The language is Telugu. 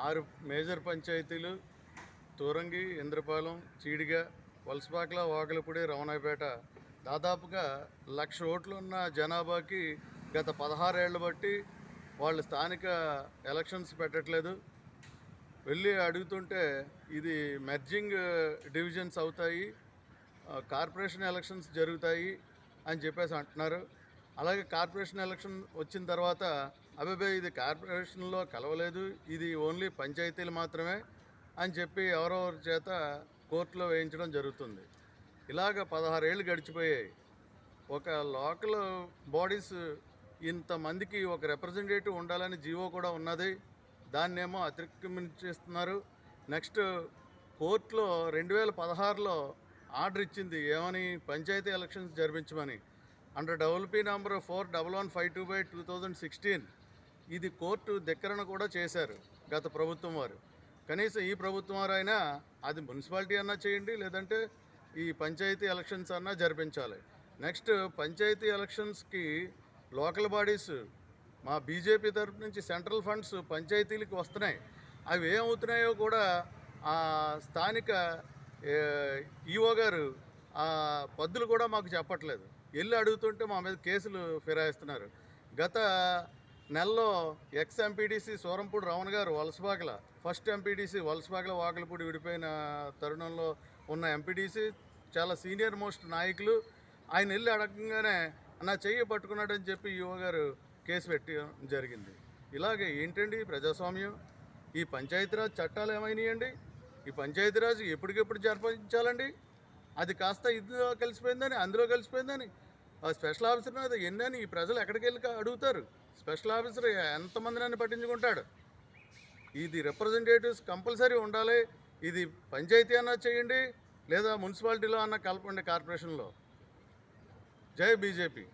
6 మేజర్ పంచాయతీలు తూరంగి, ఇంద్రపాలెం, చీడిగ, వలసపాకల, వాకలపూడి, రమణాయపేట దాదాపుగా 1,00,000 ఓట్లు ఉన్న జనాభాకి గత 16 ఏళ్లు బట్టి వాళ్ళు స్థానిక ఎలక్షన్స్ పెట్టట్లేదు. వెళ్ళి అడుగుతుంటే ఇది మెర్జింగ్ డివిజన్స్ అవుతాయి, కార్పొరేషన్ ఎలక్షన్స్ జరుగుతాయి అని చెప్పేసి అంటున్నారు. అలాగే కార్పొరేషన్ ఎలక్షన్ వచ్చిన తర్వాత అబ్బాయి ఇది కార్పొరేషన్లో కలవలేదు, ఇది ఓన్లీ పంచాయతీలు మాత్రమే అని చెప్పి ఎవరెవరి చేత కోర్టులో వేయించడం జరుగుతుంది. ఇలాగ 16 ఏళ్ళు గడిచిపోయాయి. ఒక లోకల్ బాడీస్ ఇంతమందికి ఒక రిప్రజెంటేటివ్ ఉండాలని జీవో కూడా ఉన్నది, దాన్నేమో అతిక్రమించేస్తున్నారు. నెక్స్ట్ కోర్టులో 2016లో ఆర్డర్ ఇచ్చింది ఏమని, పంచాయతీ ఎలక్షన్స్ జరిపించమని. అండర్ డబ్ల్యూపీ నంబర్ 4152/2016 ఇది కోర్టు ధిక్కరణ కూడా చేశారు గత ప్రభుత్వం వారు. కనీసం ఈ ప్రభుత్వం వారు అయినా అది మున్సిపాలిటీ అన్నా చేయండి, లేదంటే ఈ పంచాయతీ ఎలక్షన్స్ అన్నా జరిపించాలి. నెక్స్ట్ పంచాయతీ ఎలక్షన్స్కి లోకల్ బాడీస్ మా బీజేపీ తరఫు నుంచి సెంట్రల్ ఫండ్స్ పంచాయతీలకు వస్తున్నాయి. అవి ఏమవుతున్నాయో కూడా స్థానిక ఈఓ గారు పద్దులు కూడా మాకు చెప్పట్లేదు. వెళ్ళి అడుగుతుంటే మా మీద కేసులు ఫిరాయిస్తున్నారు. గత నెలలో ఎక్స్ ఎంపీడీసీ సూరంపూడి రమణ గారు వలసపాకల, ఫస్ట్ ఎంపీడీసీ వలసపాకల వాకలపూడి విడిపోయిన తరుణంలో ఉన్న ఎంపీడీసీ, చాలా సీనియర్ మోస్ట్ నాయకులు, ఆయన వెళ్ళి అడగంగానే నా చెయ్యి పట్టుకున్నాడని చెప్పి ఈఓ గారు కేసు పెట్టడం జరిగింది. ఇలాగే ఏంటండి ప్రజాస్వామ్యం? ఈ పంచాయతీరాజ్ చట్టాలు ఏమైనాయండి? ఈ పంచాయతీరాజ్ ఎప్పటికెప్పుడు జరిపించాలండి? అది కాస్త ఇందులో కలిసిపోయిందని, అందులో కలిసిపోయిందని స్పెషల్ ఆఫీసర్ మీద ఎన్నని ఈ ప్రజలు ఎక్కడికి వెళ్ళి అడుగుతారు? స్పెషల్ ఆఫీసర్ ఎంతమందిని పట్టించుకుంటాడు? ఇది రిప్రజెంటేటివ్స్ కంపల్సరీ ఉండాలి. ఇది పంచాయతీ అన్నా చేయండి, లేదా మున్సిపాలిటీలో అన్నా కలపండి కార్పొరేషన్లో. జై బీజేపీ.